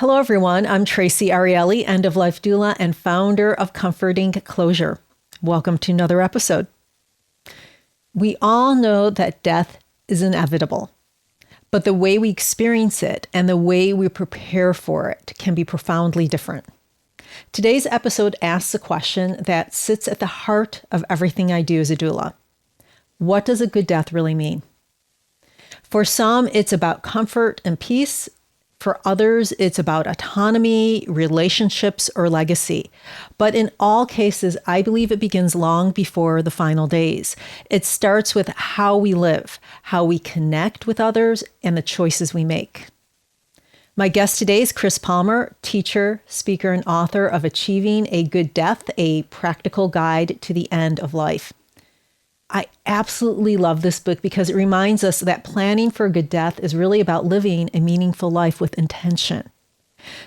Hello, everyone. I'm Traci Arieli, end-of-life doula and founder of Comforting Closure. Welcome to another episode. We all know that death is inevitable, but the way we experience it and the way we prepare for it can be profoundly different. Today's episode asks a question that sits at the heart of everything I do as a doula. What does a good death really mean? For some, it's about comfort and peace. For others, it's about autonomy, relationships, or legacy. But in all cases, I believe it begins long before the final days. It starts with how we live, how we connect with others, and the choices we make. My guest today is Chris Palmer, teacher, speaker, and author of Achieving a Good Death, a Practical Guide to the End of Life. I absolutely love this book because it reminds us that planning for a good death is really about living a meaningful life with intention.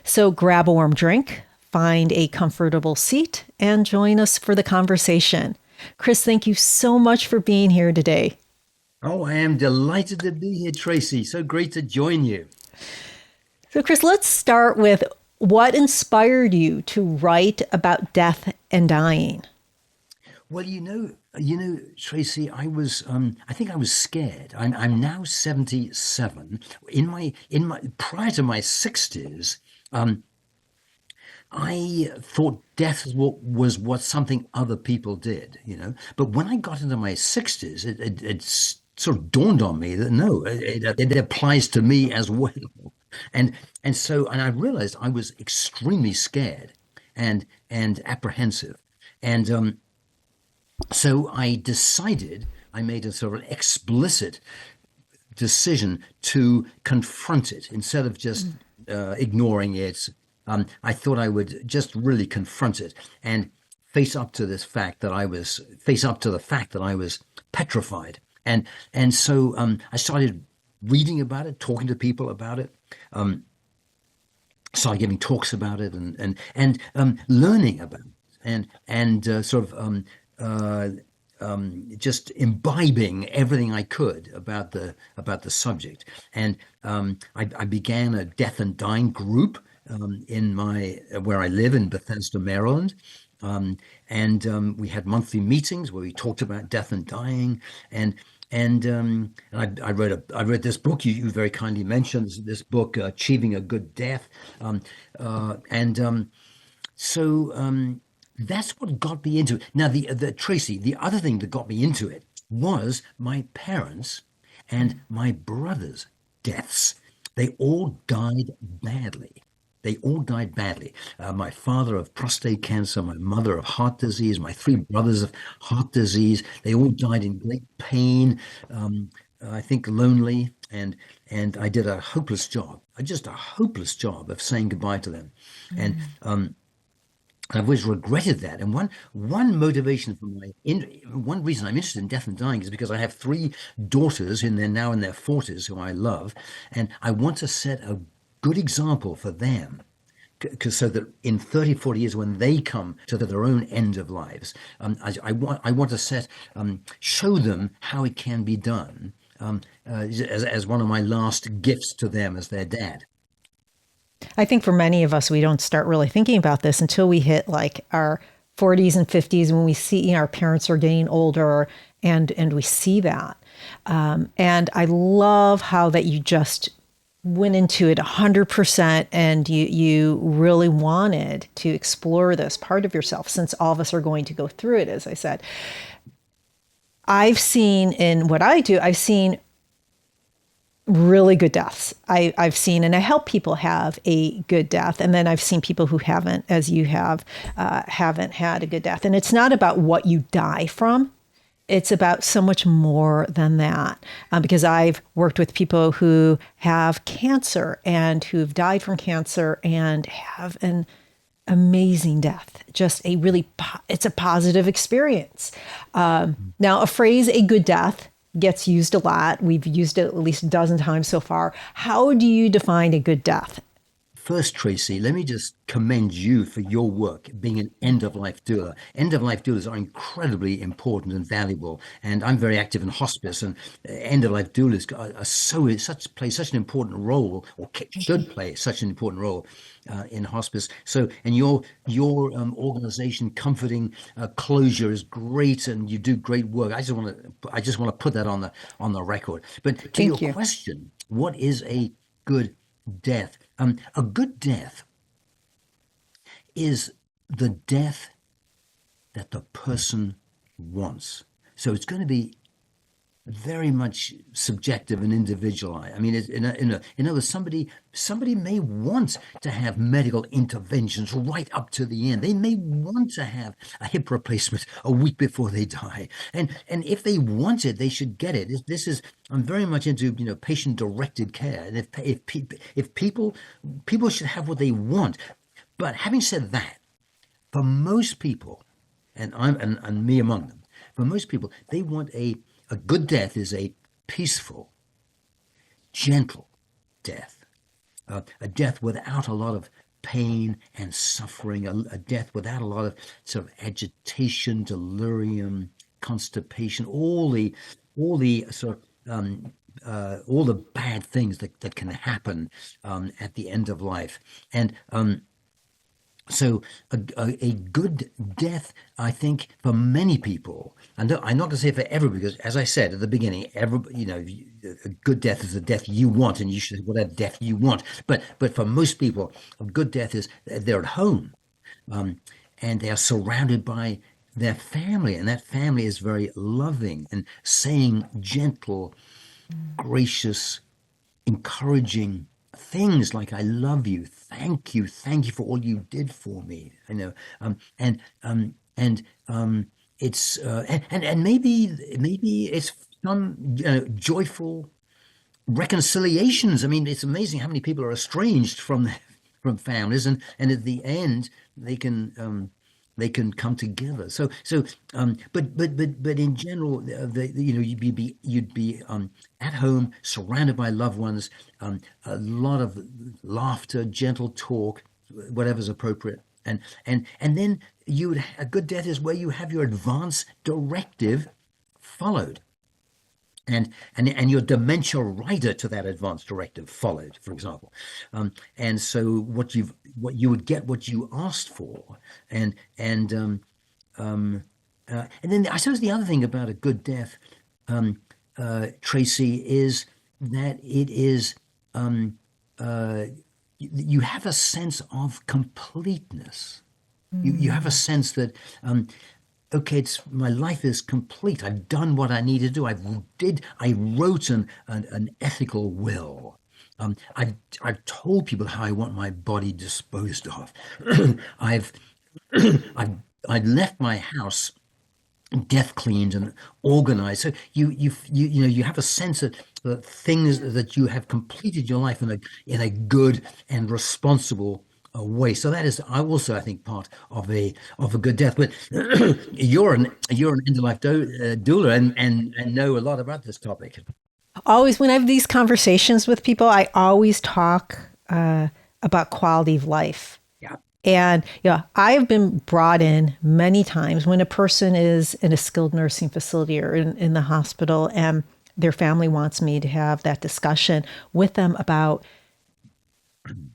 So grab a warm drink, find a comfortable seat, and join us for the conversation. Chris, thank you so much for being here today. Oh, I am delighted to be here, Traci. So great to join you. So Chris, let's start with what inspired you to write about death and dying? Well, Traci, I think I was scared. I'm now 77. Prior to my 60s, I thought death was what something other people did, But when I got into my 60s, it sort of dawned on me that no, it applies to me as well. And I realized I was extremely scared and apprehensive. And so I made a sort of explicit decision to confront it instead of just ignoring it. I thought I would just really confront it and face up to the fact that I was petrified. And so I started reading about it, talking to people about it. Started giving talks about it and learning about it and just imbibing everything I could about the subject. And I began a death and dying group where I live in Bethesda, Maryland. We had monthly meetings where we talked about death and dying. And I read this book you very kindly mentioned, this book, Achieving a Good Death. So that's what got me into it. Now, Traci, the other thing that got me into it was my parents and my brother's deaths. They all died badly. My father of prostate cancer, my mother of heart disease, my three brothers of heart disease. They all died in great pain, I think lonely, and I did a hopeless job, just a hopeless job of saying goodbye to them. And I've always regretted that. And one motivation for one reason I'm interested in death and dying is because I have three daughters now in their 40s who I love, and I want to set a good example for them, so that in 30, 40 years, when they come to their own end of lives, I want to show them how it can be done, as one of my last gifts to them as their dad. I think for many of us, we don't start really thinking about this until we hit like our 40s and 50s when we see our parents are getting older and we see that. And I love how that you just went into it 100% and you really wanted to explore this part of yourself, since all of us are going to go through it, as I said. I've seen in what I do, I've seen really good deaths. I've seen, and I help people have a good death. And then I've seen people who haven't, as you have, haven't had a good death. And it's not about what you die from. It's about so much more than that, because I've worked with people who have cancer and who've died from cancer and have an amazing death. Just it's a positive experience. Now, a phrase, a good death, gets used a lot. We've used it at least a dozen times so far. How do you define a good death? First, Tracy, let me just commend you for your work being an end-of-life doula. End-of-life doulas are incredibly important and valuable, and I'm very active in hospice. And end-of-life doulas play such an important role, or should play such an important role in hospice. So, and your organization, Comforting Closure, is great, and you do great work. I just want to put that on the record. But to your Thank you. question, what is a good death? A good death is the death that the person wants. So it's going to be very much subjective and individualized. I mean, in other words, somebody may want to have medical interventions right up to the end. They may want to have a hip replacement a week before they die, and if they want it, they should get it. I'm very much into patient directed care, and if people should have what they want. But having said that, for most people, and me among them, for most people, they want a good death is a peaceful, gentle death, a death without a lot of pain and suffering, a death without a lot of sort of agitation, delirium, constipation, all the sort of all the bad things that can happen at the end of life. And so a good death, I think, for many people, and I'm not going to say for everybody, because as I said at the beginning, a good death is the death you want, and you should have whatever death you want. But for most people, a good death is they're at home, and they are surrounded by their family, and that family is very loving and saying gentle, gracious, encouraging things like "I love you, thank you for all you did for me." It's and maybe it's some joyful reconciliations. I mean, it's amazing how many people are estranged from families, and at the end they can come together. But in general, you'd be at home, surrounded by loved ones, a lot of laughter, gentle talk, whatever's appropriate, and then a good death is where you have your advance directive followed. And your dementia rider to that advance directive followed, for example, and so what you would get what you asked for, and then I suppose the other thing about a good death, Tracy, is that it is you have a sense of completeness. You have a sense that okay, my life is complete. I've done what I need to do. I wrote an ethical will. I've told people how I want my body disposed of. I've I left my house death cleaned and organized. So you have a sense of the things that you have completed your life in a good and responsible way. So that is I think part of a good death. But you're an end of life doula and know a lot about this topic. Always, when I have these conversations with people, I always talk about quality of life. Yeah. And I've been brought in many times when a person is in a skilled nursing facility or in the hospital, and their family wants me to have that discussion with them about,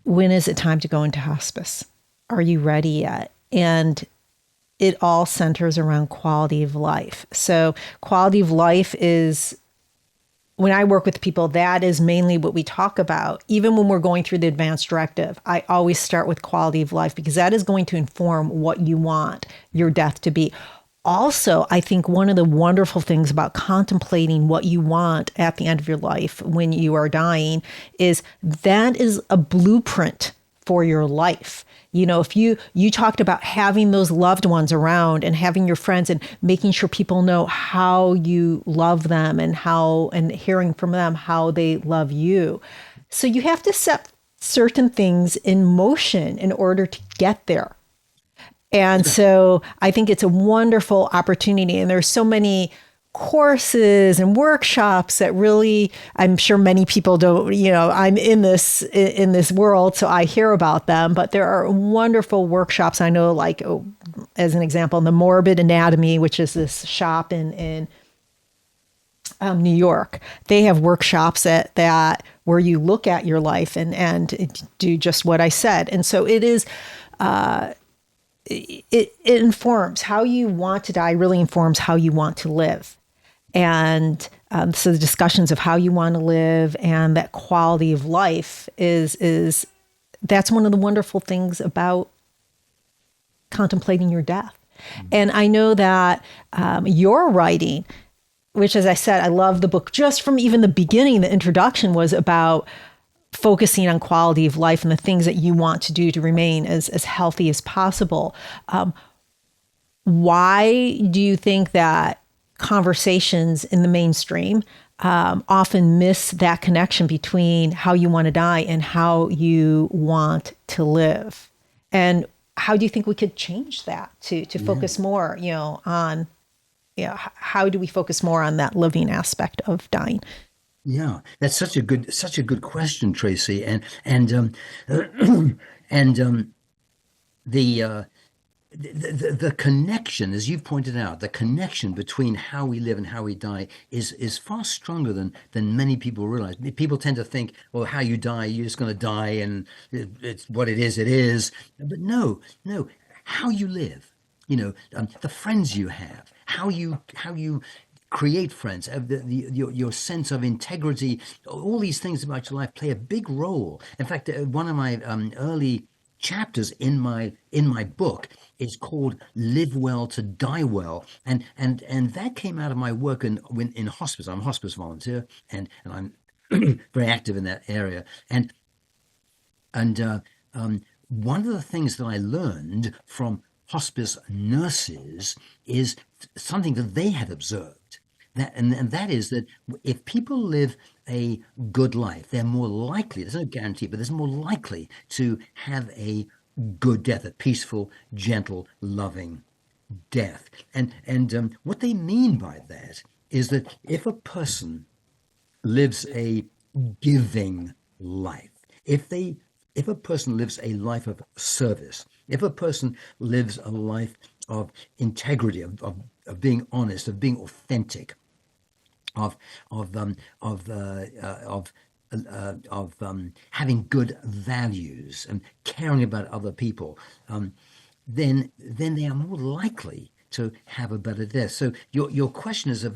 when is it time to go into hospice? Are you ready yet? And it all centers around quality of life. So quality of life is, when I work with people, that is mainly what we talk about. Even when we're going through the advanced directive, I always start with quality of life, because that is going to inform what you want your death to be. Also, I think one of the wonderful things about contemplating what you want at the end of your life when you are dying is that is a blueprint for your life. If you talked about having those loved ones around and having your friends and making sure people know how you love them and hearing from them how they love you. So you have to set certain things in motion in order to get there. And so I think it's a wonderful opportunity. And there's so many courses and workshops that really, I'm sure many people don't, I'm in this world, so I hear about them, but there are wonderful workshops. I know, like, as an example, the Morbid Anatomy, which is this shop in New York. They have workshops that where you look at your life and do just what I said. And so it is, it informs how you want to die, really informs how you want to live. And so the discussions of how you want to live and that quality of life is that's one of the wonderful things about contemplating your death. And I know that your writing, which, as I said, I love the book just from even the beginning, the introduction was about focusing on quality of life and the things that you want to do to remain as healthy as possible. Why do you think that conversations in the mainstream often miss that connection between how you want to die and how you want to live? And how do you think we could change that to focus more, on, how do we focus more on that living aspect of dying? Yeah, that's such a good question, Tracy. And the connection, as you've pointed out, the connection between how we live and how we die is far stronger than many people realize. People tend to think, well, how you die, you're just going to die, and it's what it is. It is, but no, how you live, the friends you have, how you create friends, your sense of integrity, all these things about your life play a big role. In fact, one of my early chapters in my book is called "Live Well to Die Well," and that came out of my work in hospice. I'm a hospice volunteer, and I'm very active in that area. And one of the things that I learned from hospice nurses is something that they had observed. And that is that if people live a good life, they're more likely, there's no guarantee, but they're more likely to have a good death, a peaceful, gentle, loving death. And what they mean by that is that if a person lives a giving life, if a person lives a life of service, if a person lives a life of integrity, of being honest, of being authentic, of having good values and caring about other people, then they are more likely to have a better death. So your question is a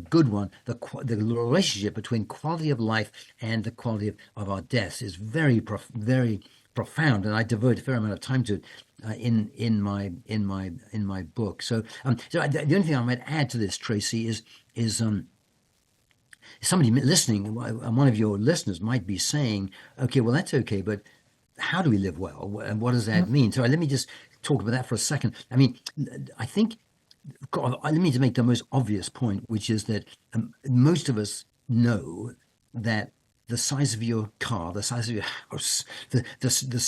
good one. The relationship between quality of life and the quality of our deaths is very profound, and I devote a fair amount of time to it in my book. So the only thing I might add to this, Tracy, is somebody listening, one of your listeners might be saying, okay, well, that's okay, but how do we live well? And what does that mean? So let me just talk about that for a second. I mean, I think, let me just make the most obvious point, which is that most of us know that the size of your car, the size of your house,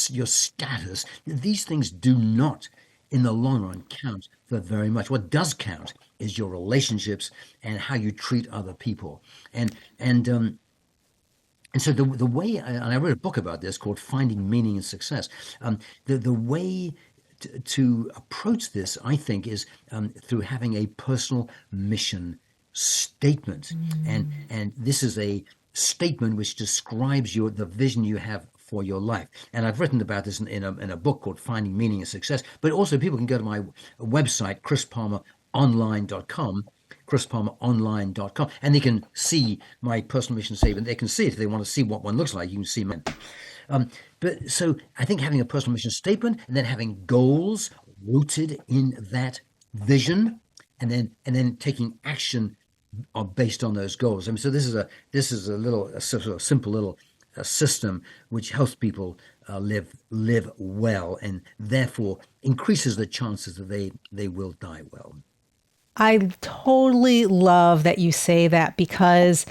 your status, these things do not, in the long run, count for very much. What does count is your relationships and how you treat other people. And so the way, and I wrote a book about this called Finding Meaning in Success. The way to approach this, I think, is through having a personal mission statement. And this is a statement which describes the vision you have for your life. And I've written about this in a book called Finding Meaning in Success. But also people can go to my website, chrispalmeronline.com, and they can see my personal mission statement. They can see it if they want to see what one looks like. You can see mine. But so I think having a personal mission statement and then having goals rooted in that vision, and then taking action based on those goals. I mean, so this is a sort of simple little system which helps people live well, and therefore increases the chances that they will die well. I totally love that you say that, because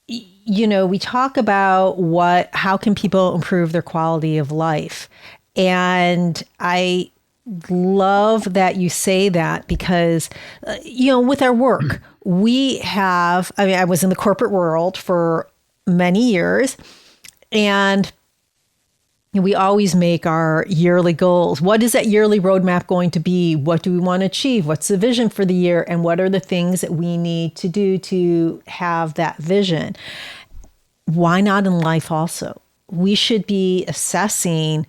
we talk about how can people improve their quality of life. And I love that you say that, because, with our work, we have, I mean, I was in the corporate world for many years, and we always make our yearly goals. What is that yearly roadmap going to be? What do we want to achieve? What's the vision for the year? And what are the things that we need to do to have that vision? Why not in life also? We should be assessing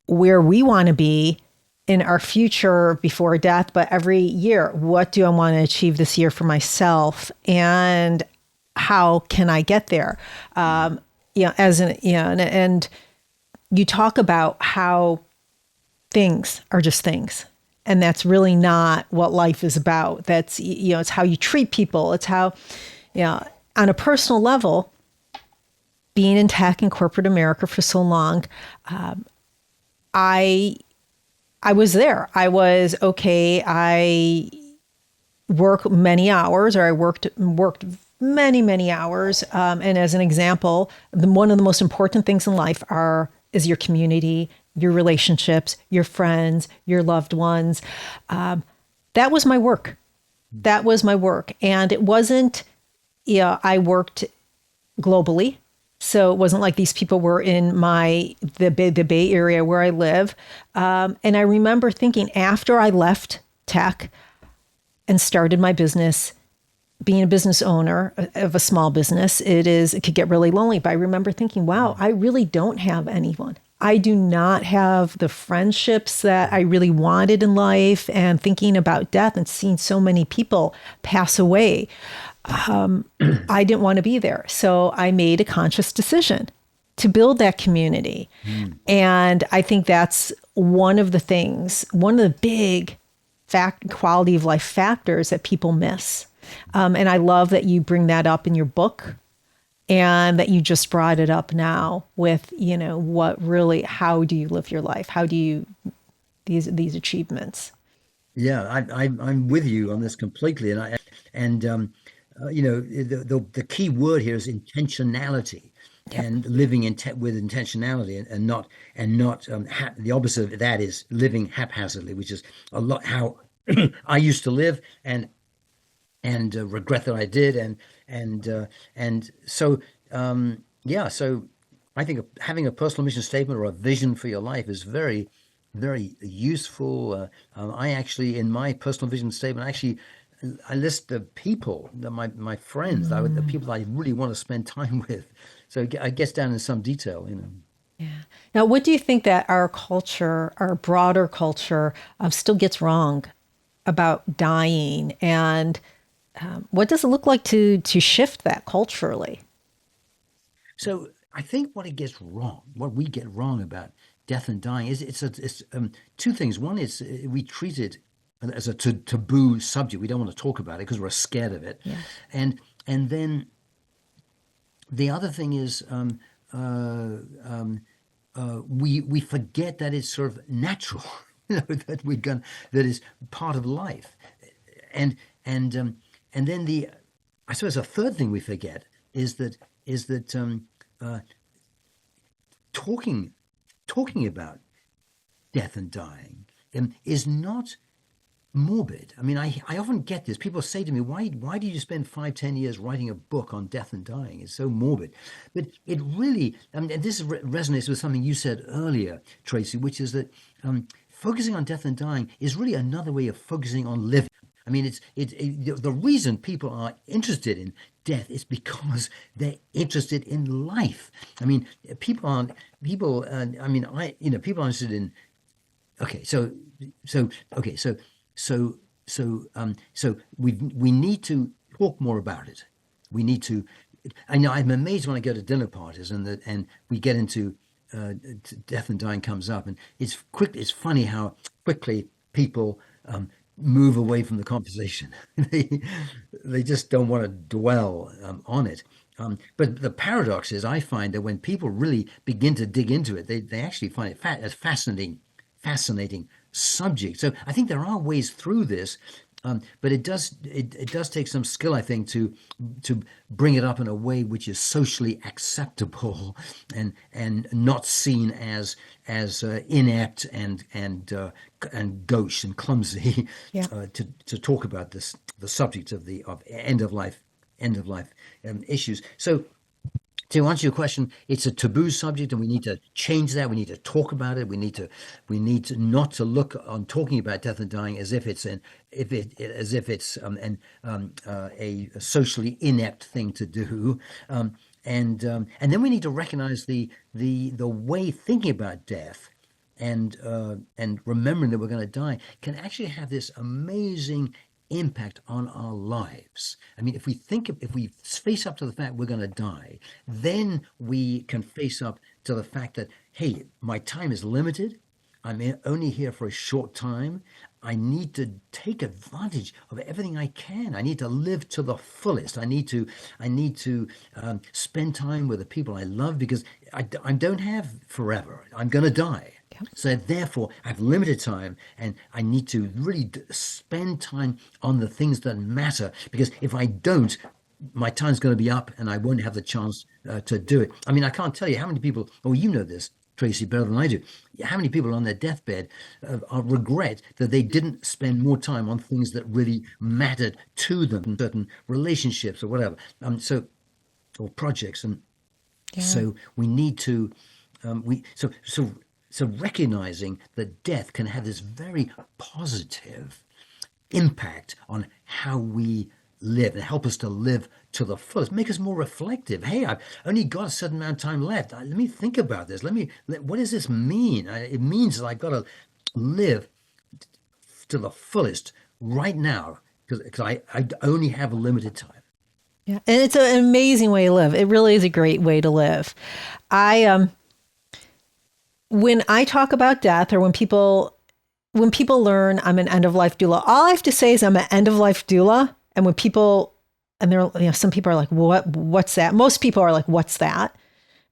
where we want to be in our future before death, but every year, what do I want to achieve this year for myself? And how can I get there? And you talk about how things are just things. And that's really not what life is about. That's, it's how you treat people. It's how, on a personal level, being in tech and corporate America for so long, I was there. I was okay. I work many hours, or I worked many hours. And as an example, one of the most important things in life is your community, your relationships, your friends, your loved ones. That was my work. That was my work, and it wasn't. I worked globally. So it wasn't like these people were in the Bay Area where I live. And I remember thinking, after I left tech and started my business, being a business owner of a small business, it could get really lonely. But I remember thinking, wow, I really don't have anyone. I do not have the friendships that I really wanted in life, and thinking about death and seeing so many people pass away. I didn't want to be there. So I made a conscious decision to build that community. And I think that's one of the big quality of life factors that people miss. And I love that you bring that up in your book, and that you just brought it up now with, how do you live your life? How do you, these achievements? Yeah, I'm with you on this completely, the key word here is intentionality, Yep. and living with intentionality, and not the opposite of that is living haphazardly, which is a lot how I used to live, and regret that I did, and so yeah, so I think having a personal mission statement or a vision for your life is very, very useful. I actually, in my personal vision statement, I list the people, my friends, the people I really want to spend time with. So I gets down in some detail. Yeah. Now, what do you think that our culture, our broader culture, still gets wrong about dying? And what does it look like to shift that culturally? So I think what we get wrong about death and dying is it's two things. One is we treat it as a taboo subject. We don't want to talk about it because we're scared of it, Yeah. and then the other thing is we forget that it's sort of natural, that is part of life, and and and then I suppose a third thing we forget is that talking talking about death and dying is not morbid. I mean, I often get this. People say to me, why do you spend 5, 10 years writing a book on death and dying? It's so morbid. But it really, and this resonates with something you said earlier, Traci, which is that focusing on death and dying is really another way of focusing on living. I mean, the reason people are interested in death is because they're interested in life. I mean, people are interested in. Okay, so we need to talk more about it. We need to. I know I'm amazed when I go to dinner parties and we get into death and dying comes up, and it's quick. It's funny how quickly people move away from the conversation. They just don't want to dwell on it. But the paradox is, I find that when people really begin to dig into it, they actually find it a fascinating subject. So I think there are ways through this, But it does take some skill, I think, to bring it up in a way which is socially acceptable and not seen as inept and gauche and clumsy. Yeah. To talk about the subject of end of life issues. So, to answer your question, it's a taboo subject, and we need to change that. We need to talk about it. We need to not to look on talking about death and dying as if it's a socially inept thing to do. And then we need to recognize the way thinking about death and remembering that we're going to die can actually have this amazing impact on our lives. I mean, if we face up to the fact we're going to die, then we can face up to the fact that, hey, my time is limited. I'm only here for a short time. I need to take advantage of everything I can. I need to live to the fullest. I need to spend time with the people I love, because I don't have forever. I'm going to die. So therefore, I have limited time, and I need to really spend time on the things that matter. Because if I don't, my time's going to be up, and I won't have the chance to do it. I mean, I can't tell you how many people. Oh, you know this, Traci, better than I do. How many people on their deathbed regret that they didn't spend more time on things that really mattered to them, certain relationships or whatever. Or projects, and so we need to. So recognizing that death can have this very positive impact on how we live and help us to live to the fullest, make us more reflective. Hey, I've only got a certain amount of time left. Let me think about this. What does this mean? It means that I've got to live to the fullest right now, because I only have a limited time. Yeah. And it's an amazing way to live. It really is a great way to live. When I talk about death, or when people learn I'm an end-of-life doula, all I have to say is I'm an end-of-life doula. And when people, and they're, some people are like, what's that? Most people are like, what's that?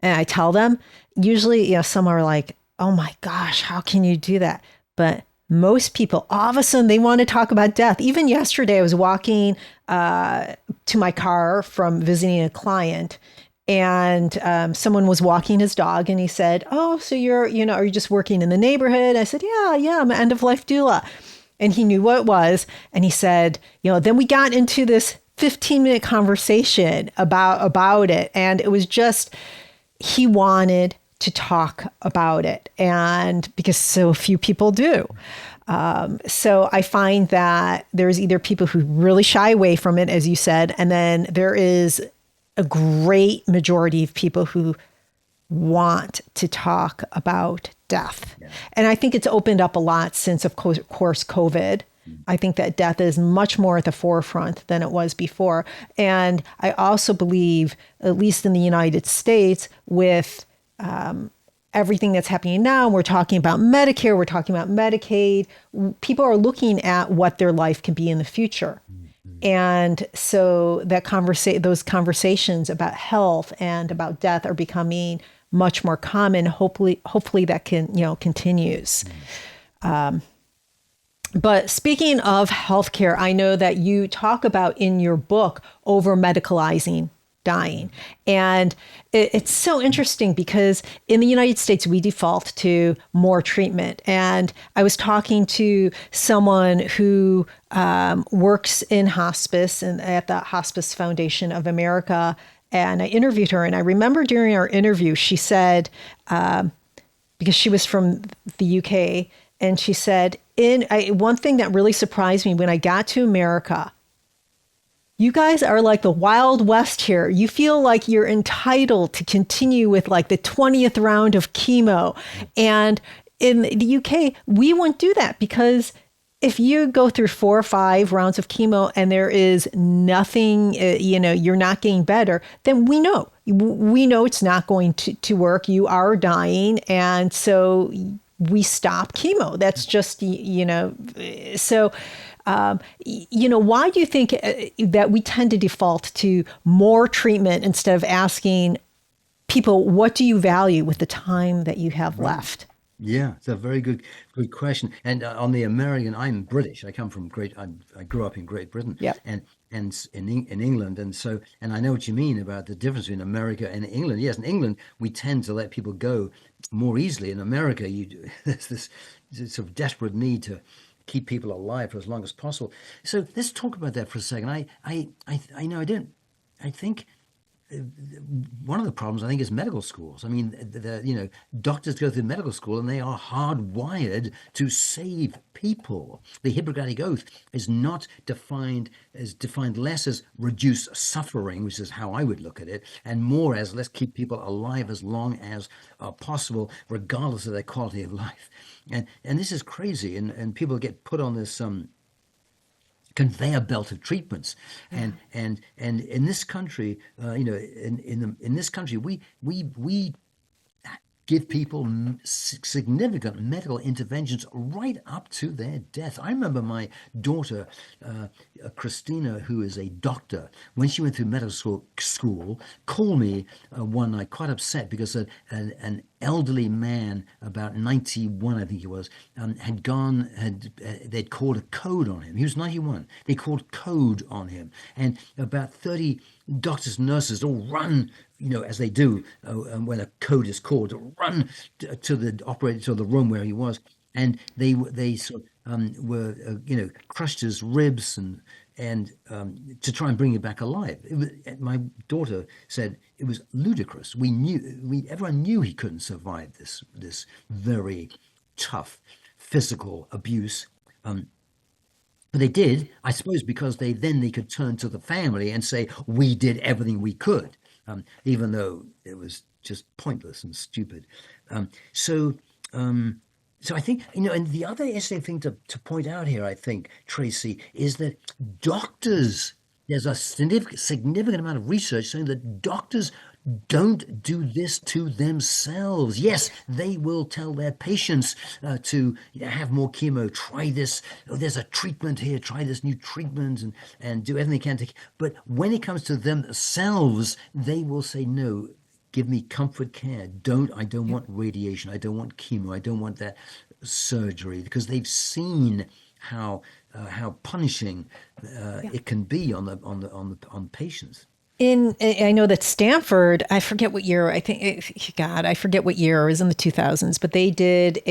And I tell them, usually, some are like, oh my gosh, how can you do that? But most people, all of a sudden, they want to talk about death. Even yesterday, I was walking to my car from visiting a client, and someone was walking his dog, and he said, oh, so are you just working in the neighborhood? I said, yeah, I'm an end-of-life doula. And he knew what it was. And he said, then we got into this 15-minute conversation about it. And it was just, he wanted to talk about it. And because so few people do. So I find that there's either people who really shy away from it, as you said, and then there is a great majority of people who want to talk about death. Yeah. And I think it's opened up a lot since, of course, COVID. I think that death is much more at the forefront than it was before. And I also believe, at least in the United States, with everything that's happening now, we're talking about Medicare, we're talking about Medicaid, people are looking at what their life can be in the future. And so that those conversations about health and about death are becoming much more common. Hopefully that continues. But speaking of healthcare, I know that you talk about in your book over medicalizing dying. And it's so interesting because in the United States, we default to more treatment. And I was talking to someone who works in hospice and at the Hospice Foundation of America. And I interviewed her. And I remember during our interview, she said, because she was from the UK, and she said, one thing that really surprised me when I got to America, you guys are like the Wild West here. You feel like you're entitled to continue with like the 20th round of chemo. And in the UK, we wouldn't do that, because if you go through 4 or 5 rounds of chemo and there is nothing, you're not getting better, then we know it's not going to work. You are dying. And so we stop chemo. That's just, so, why do you think that we tend to default to more treatment instead of asking people, what do you value with the time that you have left? Yeah, it's a very good question. And on the American, I'm British. I grew up in Great Britain Yep. in England, and so and I know what you mean about the difference between America and England. Yes, in England we tend to let people go more easily. In America, there's this sort of desperate need to keep people alive for as long as possible. So let's talk about that for a second. I know I don't. I think one of the problems I think is medical schools. I mean, doctors go through medical school and they are hardwired to save people. The Hippocratic Oath is not defined less as reduce suffering, which is how I would look at it, and more as let's keep people alive as long as possible, regardless of their quality of life. And this is crazy, and people get put on this conveyor belt of treatments, Yeah. and in this country, in this country, we give people significant medical interventions right up to their death. I remember my daughter, Christina, who is a doctor, when she went through medical school, called me one night, quite upset because an elderly man, about 91, I think he was, they'd called a code on him. He was 91. They called code on him, and about 30 doctors and nurses all run, as they do when a code is called, to run to the operator, to the room where he was, and they sort of were crushed his ribs and to try and bring him back alive. My daughter said it was ludicrous. Everyone knew he couldn't survive this very tough physical abuse. But they did, I suppose, because they could turn to the family and say, we did everything we could, even though it was just pointless and stupid. Um, so, um, so I think, and the other interesting thing to point out here, I think, Tracy, is that doctors, there's a significant amount of research saying that doctors don't do this to themselves. Yes, they will tell their patients to have more chemo, try this. Oh, there's a treatment here, try this new treatment, and do everything they can to. But when it comes to themselves, they will say, no, give me comfort care. I don't Yeah. want radiation. I don't want chemo. I don't want that surgery, because they've seen how punishing Yeah. it can be on patients. I know that Stanford, I forget what year, God, I forget what year, it was in the 2000s, but they did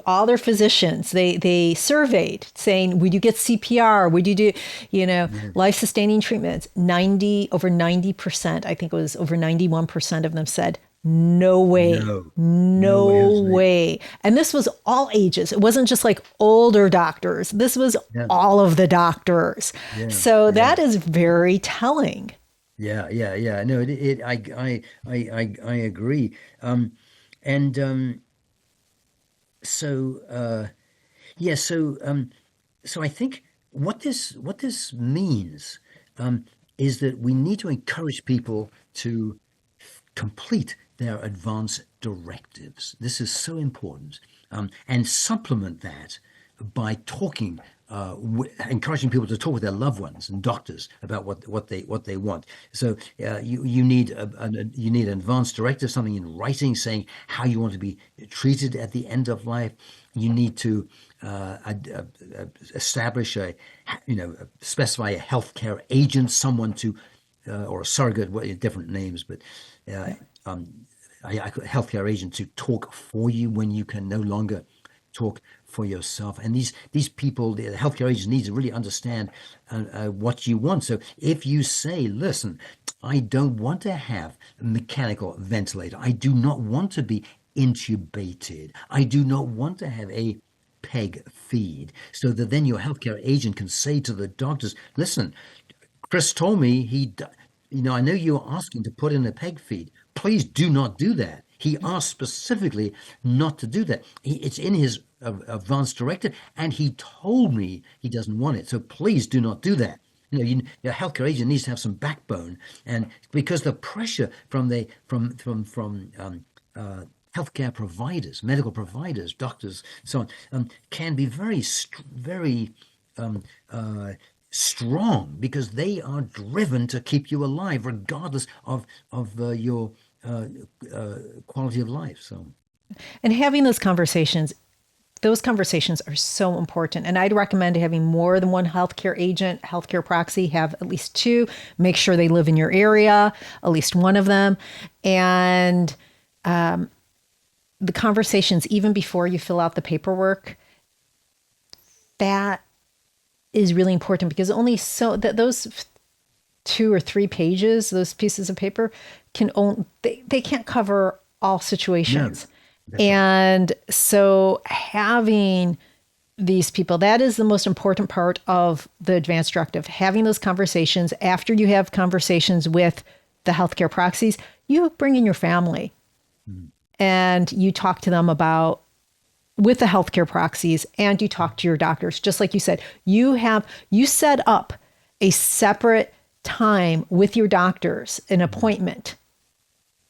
all their physicians, they surveyed saying, would you get CPR? Would you do, Yeah. life sustaining treatments? Over 90%, I think it was over 91% of them said, no way. No, no way, No Jose. way. And this was all ages. It wasn't just like older doctors. This was Yeah, all of the doctors. yeah, So yeah, that is very telling. yeah. No, I agree. And so yeah, so I think what this means is that we need to encourage people to complete their advance directives. This is so important, and supplement that by talking, encouraging people to talk with their loved ones and doctors about what they want. So you need you need an advance directive, something in writing saying how you want to be treated at the end of life. You need to establish specify a healthcare agent, someone to or a surrogate, different names, but uh, um, a healthcare agent to talk for you when you can no longer talk for yourself. And these people, the healthcare agents, need to really understand what you want. So if you say, listen, I don't want to have a mechanical ventilator. I do not want to be intubated. I do not want to have a peg feed, so that then your healthcare agent can say to the doctors, listen, Chris told me I know you're asking to put in a peg feed. Please do not do that. He asked specifically not to do that. It's in his advance directive, and he told me he doesn't want it. So please do not do that. Your healthcare agent needs to have some backbone, and because the pressure from healthcare providers, medical providers, doctors, so on, can be very um, uh, strong, because they are driven to keep you alive, regardless of your uh, quality of life. So And having those conversations are so important. And I'd recommend having more than one healthcare agent, healthcare proxy, have at least two, make sure they live in your area, at least one of them. And the conversations, even before you fill out the paperwork, that is really important, because only so that those 2 or 3 pages, those pieces of paper they can't cover all No, situations. that's right. And so having these people, that is the most important part of the advance directive, having those conversations. After you have conversations with the healthcare proxies, you bring in your family Mm. and you talk to them about with the healthcare proxies, and you talk to your doctors. Just like you said, you set up a separate time with your doctors, an appointment,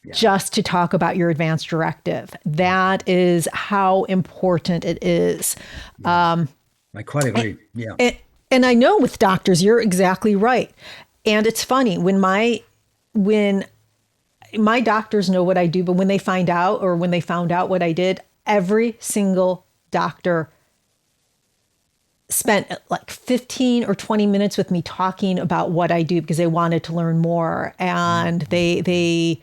Yeah, just to talk about your advance directive. That is how important it is. yes. I quite agree. Yeah. And, and I know with doctors, you're exactly right. And it's funny when my doctors know what I do, but when they find out, or when they found out what I did, every single doctor spent like 15 or 20 minutes with me talking about what I do, because they wanted to learn more. And they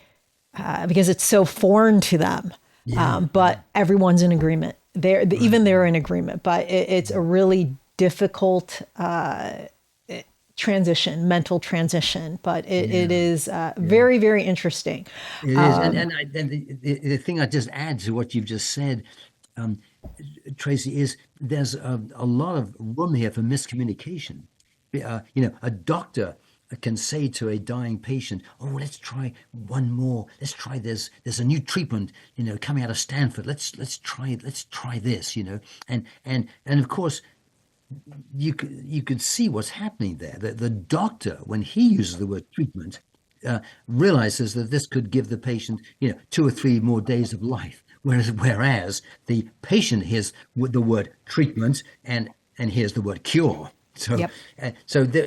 because it's so foreign to them. Yeah. But everyone's in agreement. Right. Even they're in agreement, but it's a really difficult mental transition, but it Yeah. is Yeah. very, very interesting. It is. And the thing I just add to what you've just said, um, Tracy, is there's a lot of room here for miscommunication. A doctor can say to a dying patient, "Oh, let's try one more. Let's try this. There's a new treatment, coming out of Stanford. Let's try this." And of course, you could see what's happening there. The doctor, when he uses the word treatment, realizes that this could give the patient, 2 or 3 more days of life. Whereas the patient hears the word treatment and hears the word cure. So, Yep.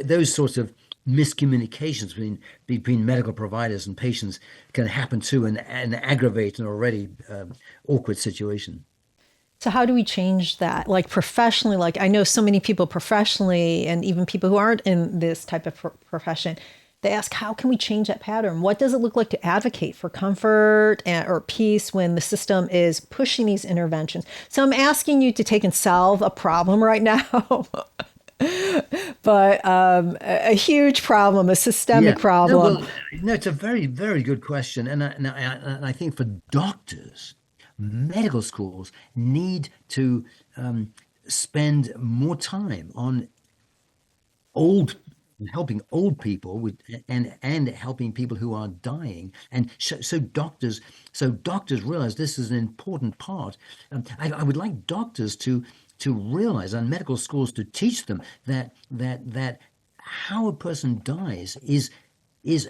those sorts of miscommunications between medical providers and patients can happen too, and aggravate an already awkward situation. So how do we change that? Like professionally, like I know so many people professionally, and even people who aren't in this type of profession, they ask, how can we change that pattern? What does it look like to advocate for comfort or peace when the system is pushing these interventions? So I'm asking you to take and solve a problem right now, but a huge problem, a systemic Yeah. No, problem. well, no, it's a very, very good question. And I think for doctors, medical schools need to spend more time on old helping old people and helping people who are dying, and so doctors realize this is an important part. I would like doctors to realize, and medical schools to teach them that how a person dies is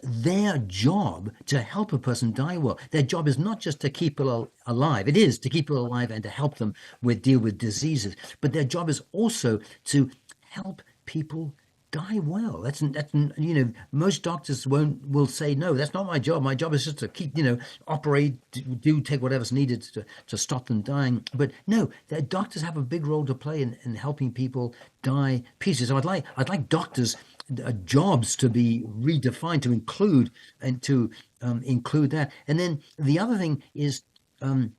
their job to help a person die well. Their job is not just to keep people alive. It is to keep people alive and to help them deal with diseases, but their job is also to help people die well. Most doctors will say, no, that's not my job. My job is just to keep, operate, take whatever's needed to stop them dying. But no, the doctors have a big role to play in helping people die peacefully. So I'd like doctors' jobs to be redefined to include that. And then the other thing is to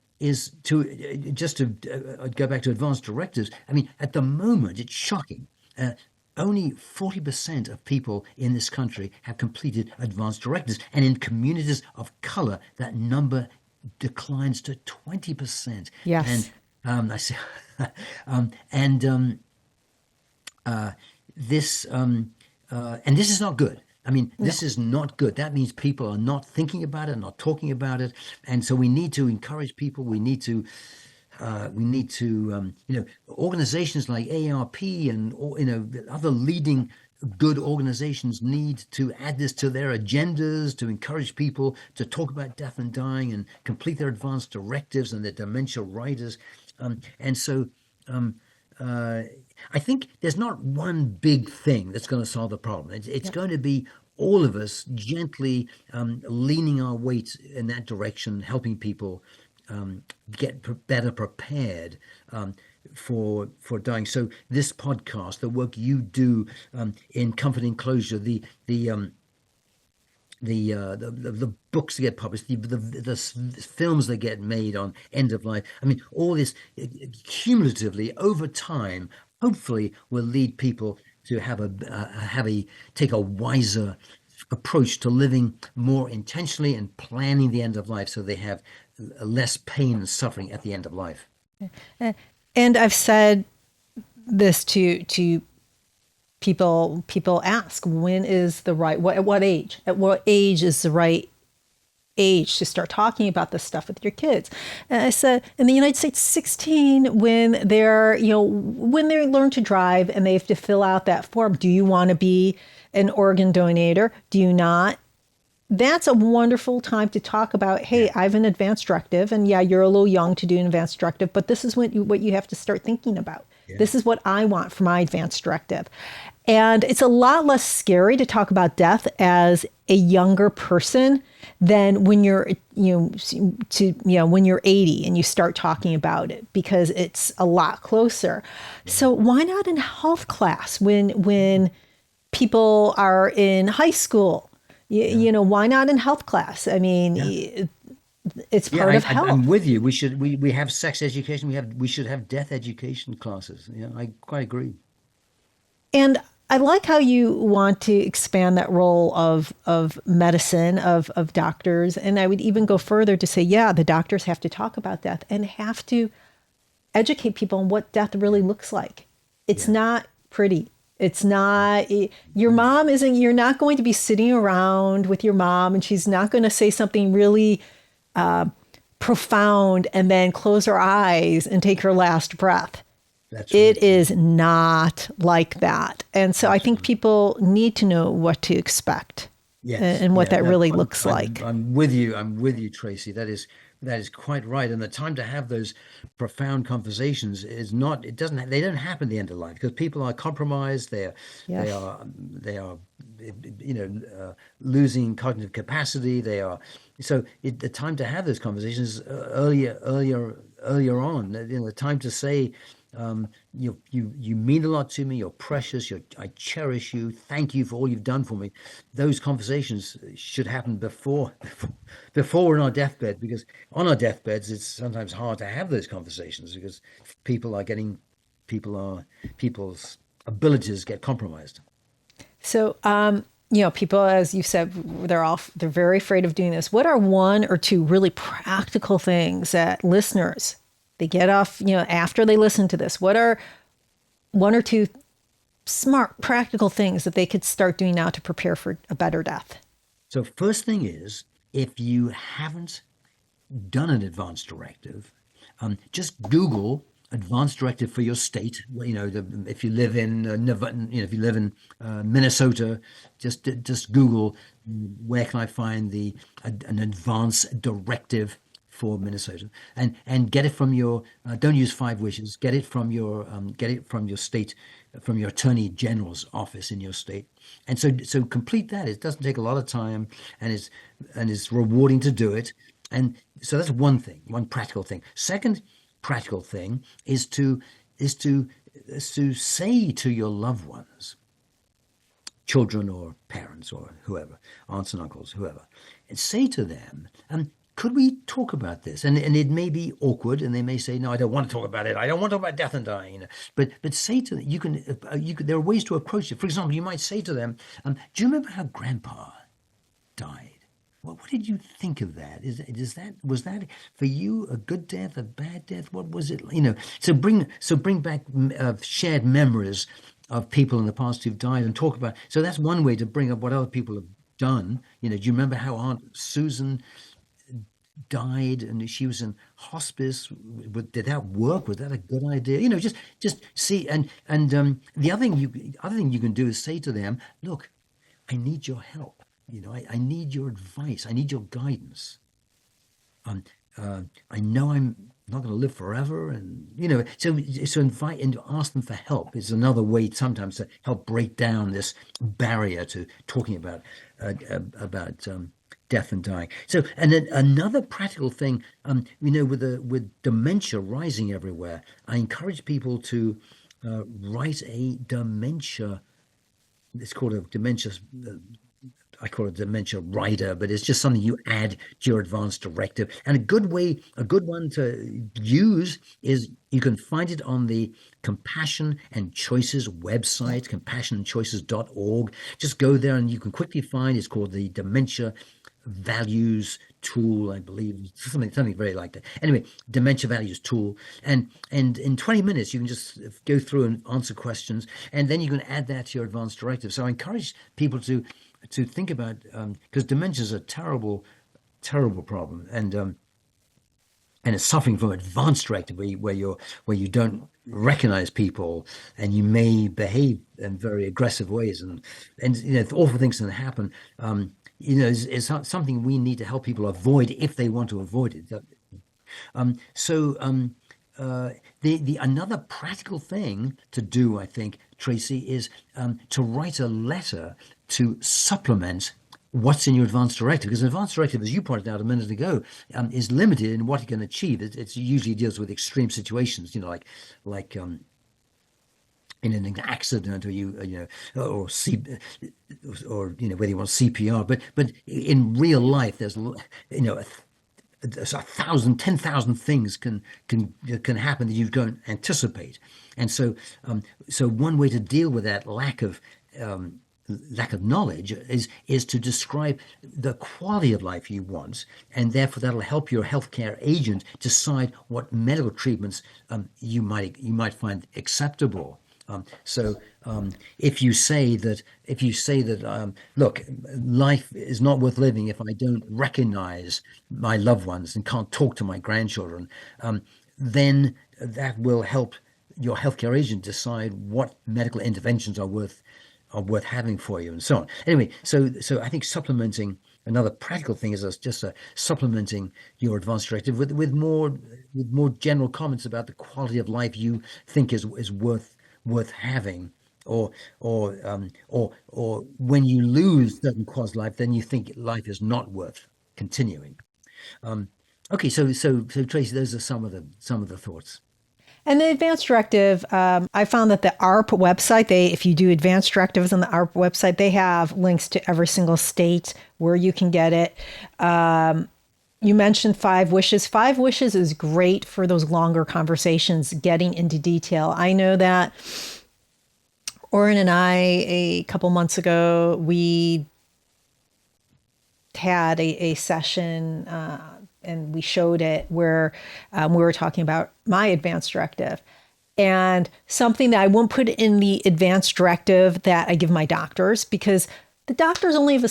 just to go back to advanced directives. I mean, at the moment, it's shocking. Only 40% of people in this country have completed advanced directives, and in communities of color, that number declines to 20%. And Yes. I say, and this and this is not good. I mean, No. this is not good. That means people are not thinking about it, not talking about it, and so we need to encourage people. We need to organizations like AARP and other leading good organizations need to add this to their agendas to encourage people to talk about death and dying and complete their advanced directives and their dementia riders. And so uh, I think there's not one big thing that's going to solve the problem. It's Yep. going to be all of us gently leaning our weight in that direction, helping people get better prepared for dying. So this podcast, the work you do in comforting closure, the books that get published, the films that get made on end of life. I mean, all this cumulatively over time, hopefully, will lead people to take a wiser approach to living more intentionally and planning the end of life, so they have less pain and suffering at the end of life. And I've said this to people ask, when is the right, at what age? At what age is the right age to start talking about this stuff with your kids? And I said, in the United States, 16, when when they learn to drive and they have to fill out that form. Do you want to be an organ donator? Do you not? That's a wonderful time to talk about, hey, I have an advance directive, and yeah, you're a little young to do an advance directive, but this is what you have to start thinking about. Yeah. This is what I want for my advance directive. And it's a lot less scary to talk about death as a younger person than when you're, when you're 80 and you start talking about it, because it's a lot closer. Yeah. So why not in health class when people are in high school? Why not in health class? I mean, it's part of health. I'm with you. We have sex education. We should have death education classes. Yeah, I quite agree. And I like how you want to expand that role of medicine, of doctors. And I would even go further to say, yeah, the doctors have to talk about death and have to educate people on what death really looks like. It's not pretty. It's not, you're not going to be sitting around with your mom and she's not going to say something really profound and then close her eyes and take her last breath. That's right. It is not like that. And so I think people need to know what to expect. Yes. And what that really looks like. I'm with you, Traci. That is quite right. And the time to have those profound conversations they don't happen at the end of life, because people are compromised. They are losing cognitive capacity. The time to have those conversations earlier on. The time to say, you mean a lot to me. You're precious. I cherish you. Thank you for all you've done for me. Those conversations should happen before we're on our deathbed, because on our deathbeds it's sometimes hard to have those conversations because people's abilities get compromised. So, people, as you said, they're very afraid of doing this. What are one or two really practical things that listeners, they get off, after they listen to this, what are one or two smart, practical things that they could start doing now to prepare for a better death? So first thing is, if you haven't done an advance directive, just Google advance directive for your state. If you live in Minnesota, just Google, where can I find an advance directive for Minnesota, and get it from your don't use 5 wishes, get it from your state, from your attorney general's office in your state. And so complete that. It doesn't take a lot of time, and it's rewarding to do it. And so that's one practical thing. Second practical thing is to say to your loved ones, children or parents or whoever, aunts and uncles, whoever, and say to them, could we talk about this? And it may be awkward, and they may say, no, I don't want to talk about it. I don't want to talk about death and dying. But say to them, you can. There are ways to approach it. For example, you might say to them, do you remember how Grandpa died? What did you think of that? Was that for you a good death, a bad death? What was it? So bring back shared memories of people in the past who've died and talk about. So that's one way to bring up what other people have done. Do you remember how Aunt Susan died and she was in hospice? Did that work? Was that a good idea? Just see. And the other thing you can do is say to them, look, I need your help. I need your advice. I need your guidance. I know I'm not going to live forever, and so invite and ask them for help is another way sometimes to help break down this barrier to talking about death and dying. So, and then another practical thing, with dementia rising everywhere, I encourage people to write a dementia. It's called a dementia. I call it dementia rider, but it's just something you add to your advanced directive. And a good one to use is you can find it on the Compassion and Choices website, compassionandchoices.org. Just go there and you can quickly find it's called the Dementia Values Tool, I believe, something very like that. Anyway, Dementia Values Tool, and in 20 minutes you can just go through and answer questions, and then you can add that to your advanced directive. So I encourage people to think about, because dementia is a terrible problem, and it's suffering from advanced directive where you don't recognize people and you may behave in very aggressive ways, and awful things can happen. It's not something we need to help people avoid if they want to avoid it. So the another practical thing to do, I think, Tracy, is to write a letter to supplement what's in your advanced directive. Because an advanced directive, as you pointed out a minute ago, is limited in what it can achieve. It usually deals with extreme situations, like in an accident, or or whether you want CPR. But in real life, there's a thousand, 10,000 things can happen that you don't anticipate, and so one way to deal with that lack of knowledge is to describe the quality of life you want, and therefore that'll help your healthcare agent decide what medical treatments you might find acceptable. If you say that, look, life is not worth living if I don't recognize my loved ones and can't talk to my grandchildren, then that will help your healthcare agent decide what medical interventions are worth having for you, and so on. Anyway, so I think supplementing, another practical thing is supplementing your advanced directive with more general comments about the quality of life you think is worth having, or when you lose certain quality of life, then you think life is not worth continuing. Okay, so Tracy, those are some of the thoughts. And the advanced directive, I found that the ARP website, if you do advanced directives on the ARP website, they have links to every single state where you can get it. You mentioned 5 wishes. 5 wishes is great for those longer conversations, getting into detail. I know that Oren and I, a couple months ago, we had a session and we showed it where we were talking about my advanced directive, and something that I won't put in the advanced directive that I give my doctors, because the doctors only have a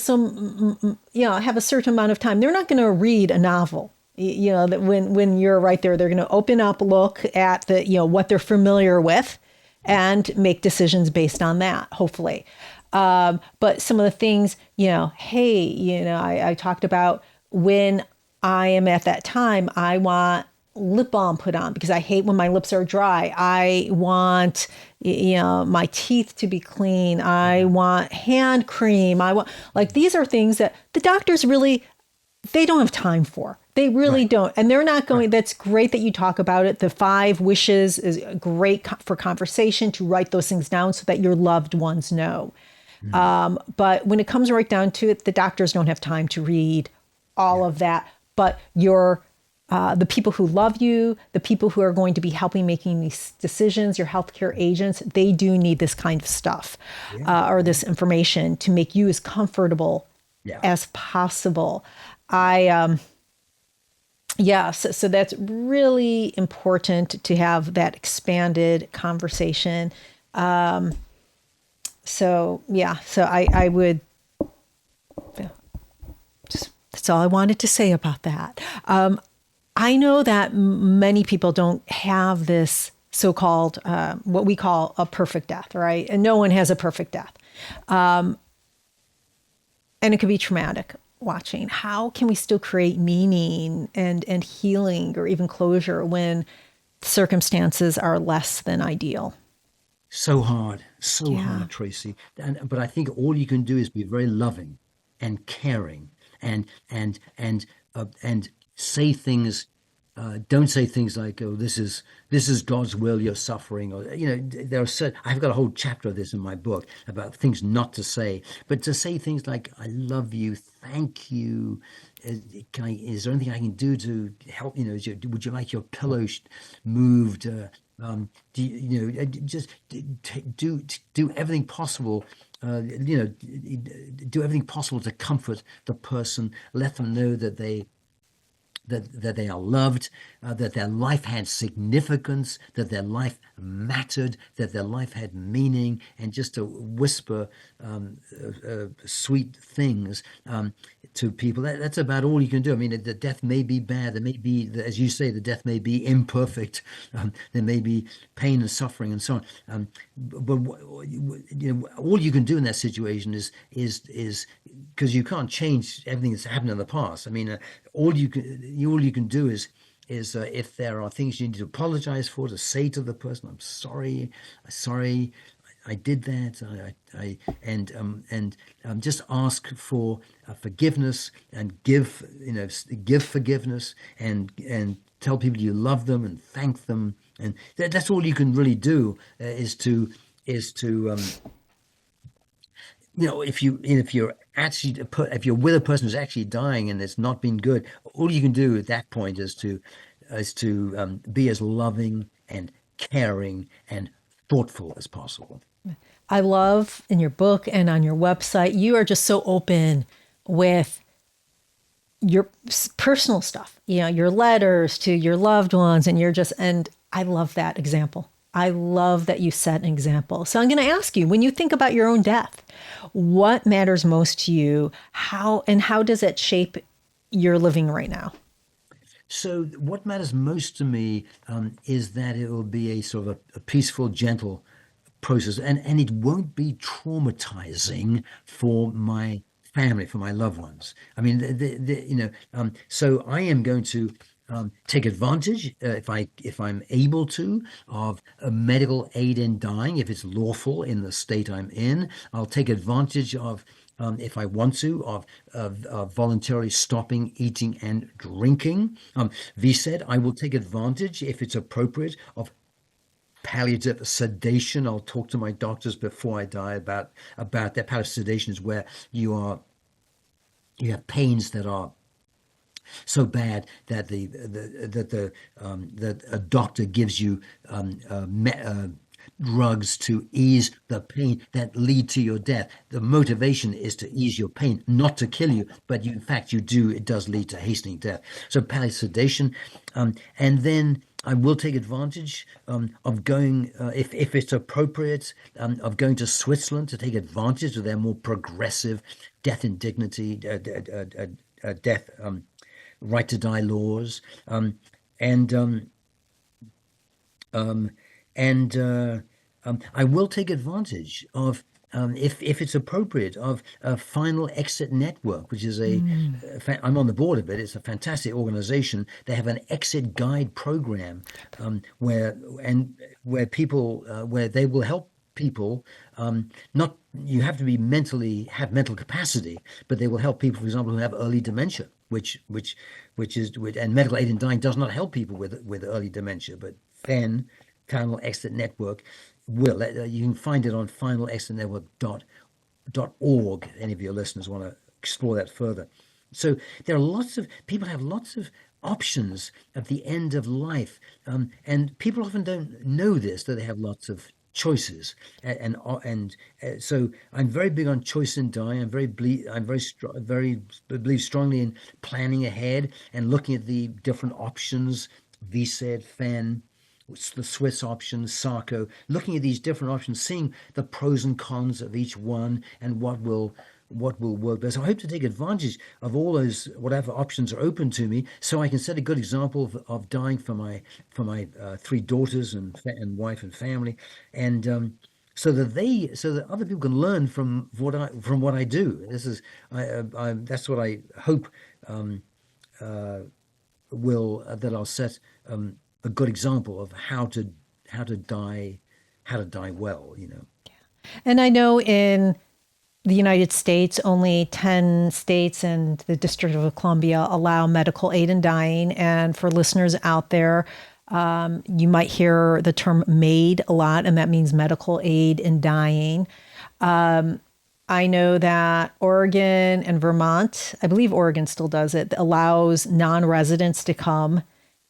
certain amount of time. They're not going to read a novel. That when you're right there, they're going to open up, look at what they're familiar with, and make decisions based on that, hopefully. But some of the things, I talked about when I am at that time, I want lip balm put on because I hate when my lips are dry. I want, my teeth to be clean. I want hand cream. These are things that the doctors really, they don't have time for. They really don't. And they're not going, that's great that you talk about it. The 5 wishes is great for conversation, to write those things down so that your loved ones know. But when it comes right down to it, the doctors don't have time to read all of that. But the people who love you, the people who are going to be helping making these decisions, your healthcare agents, they do need this kind of stuff or this information to make you as comfortable as possible. So that's really important to have that expanded conversation. So I would, that's all I wanted to say about that. I know that many people don't have this so-called, what we call a perfect death, right? And no one has a perfect death. And it could be traumatic watching. How can we still create meaning and healing or even closure when circumstances are less than ideal? So hard, hard, Tracy. But I think all you can do is be very loving and caring and say things. Don't say things like, "Oh, this is God's will. You're suffering," or there are certain. I've got a whole chapter of this in my book about things not to say, but to say things like, "I love you, thank you." Is there anything I can do to help? Would you like your pillow moved? Just do everything possible. Do everything possible to comfort the person. Let them know that they are loved, that their life had significance, that their life mattered, that their life had meaning, and just to whisper sweet things to people. That's about all you can do. I mean, the death may be bad. There may be, as you say, the death may be imperfect. There may be pain and suffering and so on. But all you can do in that situation is because you can't change everything that's happened in the past. I mean, all you can do is if there are things you need to apologize for, to say to the person, "I'm sorry, I did that," and just ask for forgiveness and give forgiveness and tell people you love them and thank them, and that's all you can really do is to if you're with a person who's actually dying and it's not been good, all you can do at that point is to be as loving and caring and thoughtful as possible. I love in your book and on your website, you are just so open with your personal stuff, your letters to your loved ones, and I love that example. I love that you set an example. So I'm going to ask you, when you think about your own death, what matters most to you? How does it shape your living right now? So what matters most to me is that it will be a sort of a peaceful, gentle process, and it won't be traumatizing for my family, for my loved ones. I mean, so I am going to take advantage, if I'm able to, of a medical aid in dying, if it's lawful in the state I'm in. I'll take advantage of, if I want to, of voluntarily stopping eating and drinking. V said, I will take advantage, if it's appropriate, of palliative sedation. I'll talk to my doctors before I die about that. Palliative sedation is where you have pains that are so bad that that a doctor gives you drugs to ease the pain that lead to your death. The motivation is to ease your pain, not to kill you, but in fact it does lead to hastening death. So palliative sedation, and then I will take advantage of going, if it's appropriate, of going to Switzerland to take advantage of their more progressive death and dignity, death right to die laws, and um, I will take advantage of, if it's appropriate, of a Final Exit Network, which is I'm on the board of it. It's a fantastic organization. They have an exit guide program, where people, where they will help people. Not You have to have mental capacity, but they will help people, for example, who have early dementia, and medical aid in dying does not help people with early dementia, but then Final Exit Network will. You can find it on finalexitnetwork.org. Any of your listeners want to explore that further. So there are lots of people have lots of options at the end of life, and people often don't know this, that they have lots of choices, so I'm very big on choice in dying. Very believe strongly in planning ahead and looking at the different options. V said, Fen, the Swiss option, Sarko, looking at these different options, seeing the pros and cons of each one and what will work best. I hope to take advantage of all those, whatever options are open to me, so I can set a good example of dying for my three daughters and wife and family, and so that other people can learn from what I do. That's what I hope, that I'll set a good example of how to die well. And I know in the United States, only 10 states and the District of Columbia allow medical aid in dying. And for listeners out there, you might hear the term MAID a lot, and that means medical aid in dying. I know that Oregon and Vermont, I believe Oregon still does it, allows non-residents to come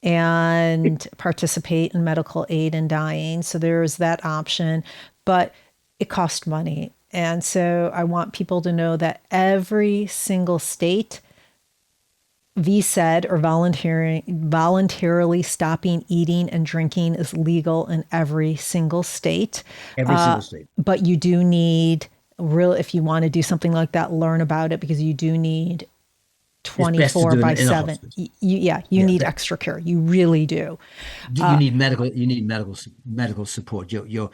and participate in medical aid in dying. So there's that option, but it costs money. And so I want people to know that every single state, VSED or voluntarily stopping eating and drinking is legal in every single state. Every single state. But you do need if you want to do something like that, learn about it, because you do need It's best to 24 do it by in a 7. hospital. You Yeah, need extra care. You really do. you need medical support. You're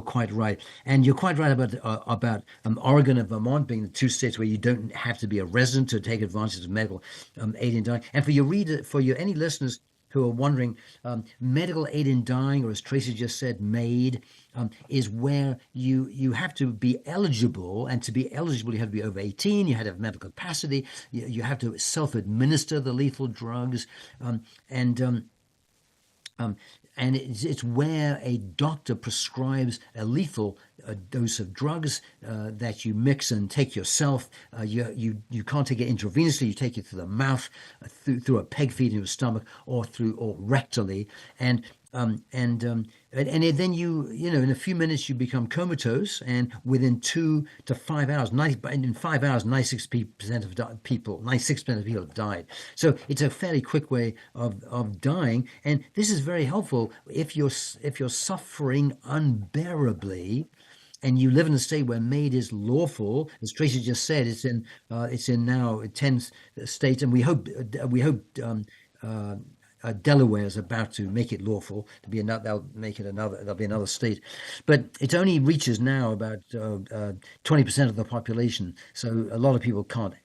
quite right, and you're quite right about Oregon and Vermont being the two states where you don't have to be a resident to take advantage of medical aid in dying. And for your any listeners who are wondering, medical aid in dying, or as Traci just said, MAID, is where you have to be eligible, and to be eligible, you have to be over 18. You have to have mental capacity. You have to self-administer the lethal drugs, and um, and it's where a doctor prescribes a lethal dose of drugs that you mix and take yourself. You can't take it intravenously. You take it through the mouth, through a peg feed in your stomach, or rectally, and then in a few minutes you become comatose, and within 2 to 5 hours, in 5 hours, 96% of people, 96% of people have died. So it's a fairly quick way of dying, and this is very helpful if you're suffering unbearably, and you live in a state where MAID is lawful. As Traci just said, it's in now 10 states, and we hope Delaware is about to make it lawful to be another. They'll make it another. There'll be another state, but it only reaches now about 20% of the population. So a lot of people can't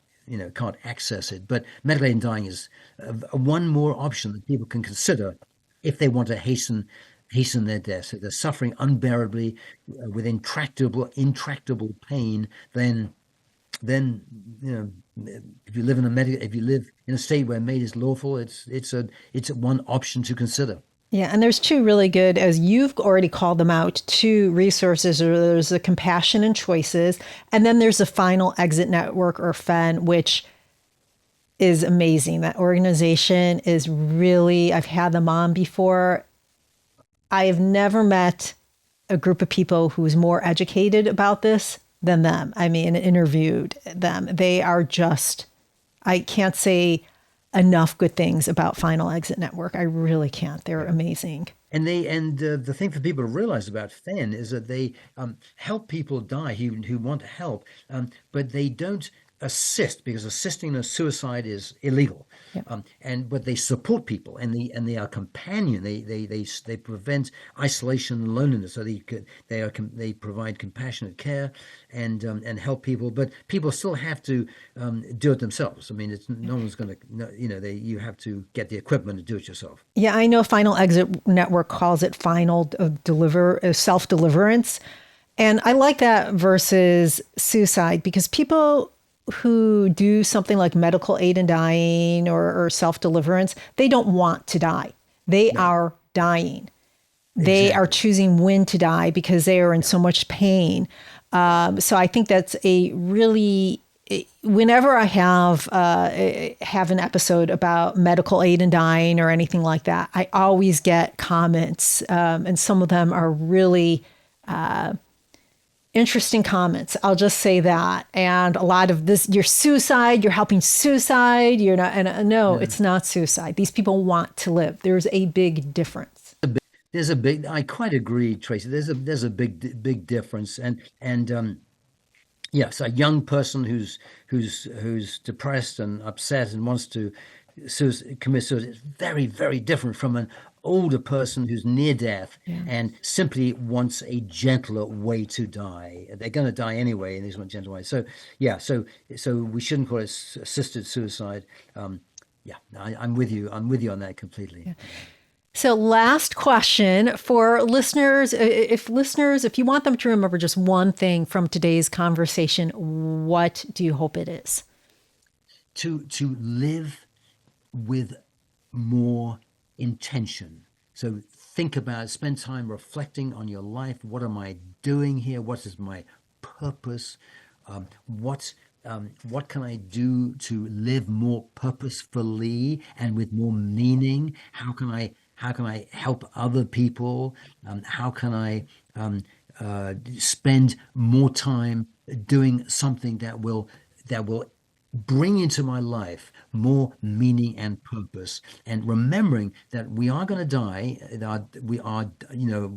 access it. But medical aid in dying is one more option that people can consider if they want to hasten their death. If they're suffering unbearably with intractable pain, then if you live in a state where MAID is lawful, it's one option to consider. Yeah, and there's two really good, as you've already called them out, two resources. There's the Compassion and Choices, and then there's the Final Exit Network, or FEN, which is amazing. That organization is really, I've had them on before. I have never met a group of people who's more educated about this than them. I mean, interviewed them. They are just, I can't say enough good things about Final Exit Network. I really can't. They're amazing. And the thing for people to realize about FEN is that they help people die who want to help, but they don't assist, because assisting a suicide is illegal. Yeah. But they support people, and they are companion. They prevent isolation and loneliness. So they provide compassionate care and help people, but people still have to do it themselves. I mean, no one's going to, you have to get the equipment to do it yourself. Yeah, I know Final Exit Network calls it self-deliverance. And I like that versus suicide, because people who do something like medical aid in dying or self-deliverance, they don't want to die. They are dying. They are choosing when to die because they are in so much pain. So I think that's a really, whenever I have an episode about medical aid in dying or anything like that, I always get comments, and some of them are really interesting comments. I'll just say that. And a lot of this, you're helping suicide. You're not, and no, it's not suicide. These people want to live. There's a big difference. I quite agree, Traci. There's a big difference. And yes, a young person who's depressed and upset and wants to commit suicide is very, very different from an older person who's near death and simply wants a gentler way to die. They're going to die anyway, and they just want a gentle way. So yeah, so we shouldn't call it assisted suicide. I'm with you. I'm with you on that completely. Yeah. So last question for listeners, if you want them to remember just one thing from today's conversation, what do you hope it is? To live with more intention. So think about, spend time reflecting on your life. What am I doing here? What is my purpose? Um, what what can I do to live more purposefully and with more meaning? How can I help other people? How can I spend more time doing something that will bring into my life more meaning and purpose, and remembering that we are going to die. We are,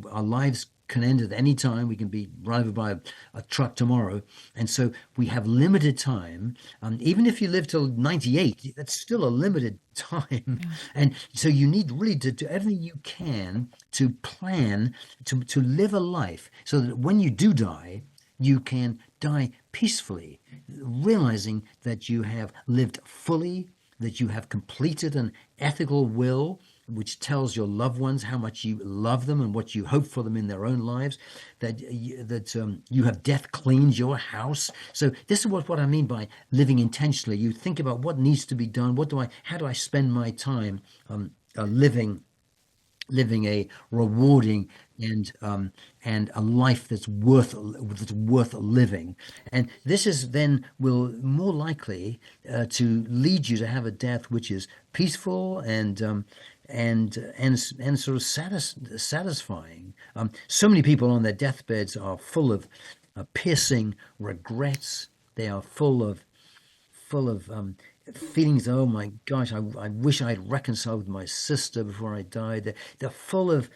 our lives can end at any time. We can be run over by a truck tomorrow, and so we have limited time. Even if you live till 98, that's still a limited time. And so you need really to do everything you can to plan to live a life so that when you do die, you can die peacefully, realizing that you have lived fully, that you have completed an ethical will, which tells your loved ones how much you love them and what you hope for them in their own lives, that you have death cleaned your house. So this is what I mean by living intentionally. You think about what needs to be done. How do I spend my time living a rewarding and a life that's worth living. And this is then will more likely to lead you to have a death which is peaceful and sort of satisfying. So many people on their deathbeds are full of piercing regrets. They are full of feelings. Oh my gosh, I wish I'd reconciled with my sister before I died. They're full of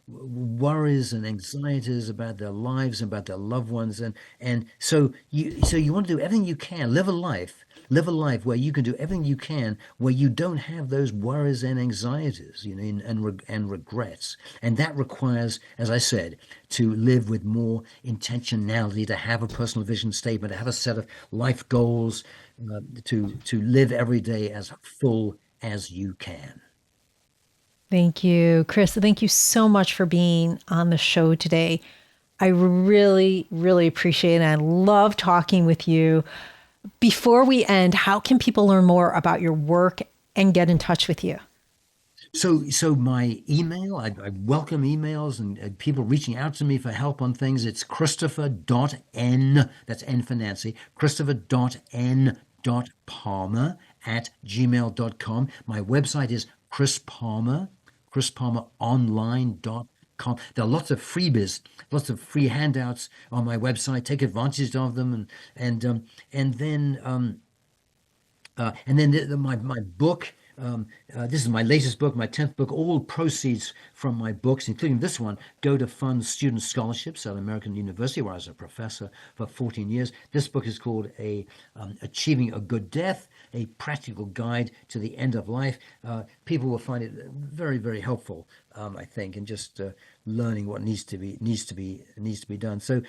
worries and anxieties about their lives, about their loved ones, and so you want to do everything you can, live a life where you can do everything you can, where you don't have those worries and anxieties, and regrets. And that requires, as I said, to live with more intentionality, to have a personal vision statement, to have a set of life goals, to live every day as full as you can. Thank you, Chris. Thank you so much for being on the show today. I really, really appreciate it. I love talking with you. Before we end, how can people learn more about your work and get in touch with you? So my email, I welcome emails and people reaching out to me for help on things. It's Christopher.n, that's N for Nancy, Christopher.n.palmer@gmail.com. My website is Chris Palmer, chrispalmeronline.com. There are lots of freebies, lots of free handouts on my website. Take advantage of them, and then my book. This is my latest book, my 10th book. All proceeds from my books, including this one, go to fund student scholarships at American University, where I was a professor for 14 years. This book is called Achieving a Good Death, a practical guide to the end of life. People will find it very, very helpful, I think, in just learning what needs to be done. So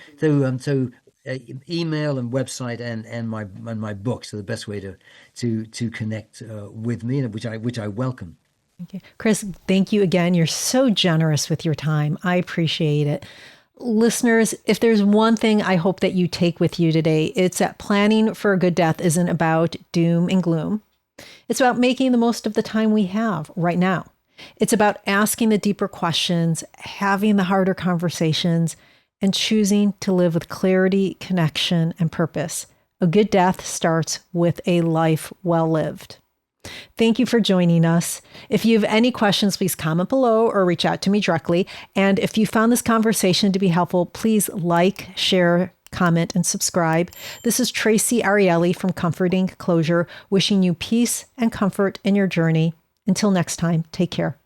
email and website and my books are the best way to connect with me, which I welcome. Okay. Chris, thank you again. You're so generous with your time. I appreciate it. Listeners, if there's one thing I hope that you take with you today, it's that planning for a good death isn't about doom and gloom. It's about making the most of the time we have right now. It's about asking the deeper questions, having the harder conversations, and choosing to live with clarity, connection, and purpose. A good death starts with a life well lived. Thank you for joining us. If you have any questions, please comment below or reach out to me directly. And if you found this conversation to be helpful, please like, share, comment, and subscribe. This is Traci Arieli from Comforting Closure, wishing you peace and comfort in your journey. Until next time, take care.